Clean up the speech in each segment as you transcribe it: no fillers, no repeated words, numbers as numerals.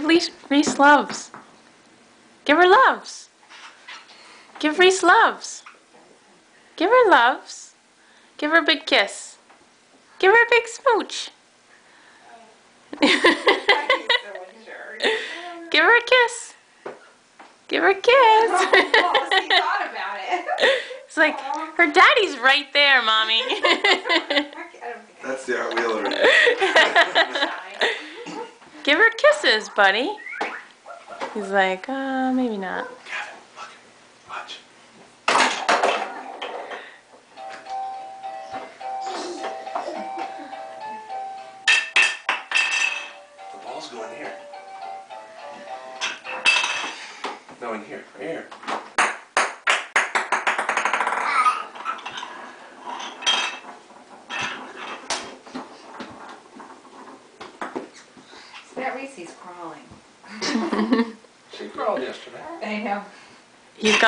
Reese loves. Give her loves. Give Reese loves. Give her loves. Give her a big kiss. Give her a big smooch. Give her a kiss. Give her a kiss. He thought about it. It's like, her daddy's right there, Mommy. That's the Art Wheeler. Right? Give her kisses, buddy. He's like, maybe not. Gavin, look. Watch. The ball's going here. No, in here. Right here. That Reese's crawling. She crawled yesterday. I know.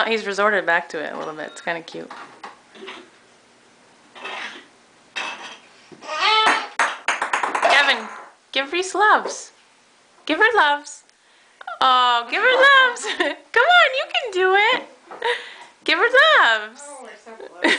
He's resorted back to it a little bit. It's kind of cute. Kevin, give Reese loves. Give her loves. Oh, give her loves. Come on, you can do it. Give her loves. Oh, we're so close.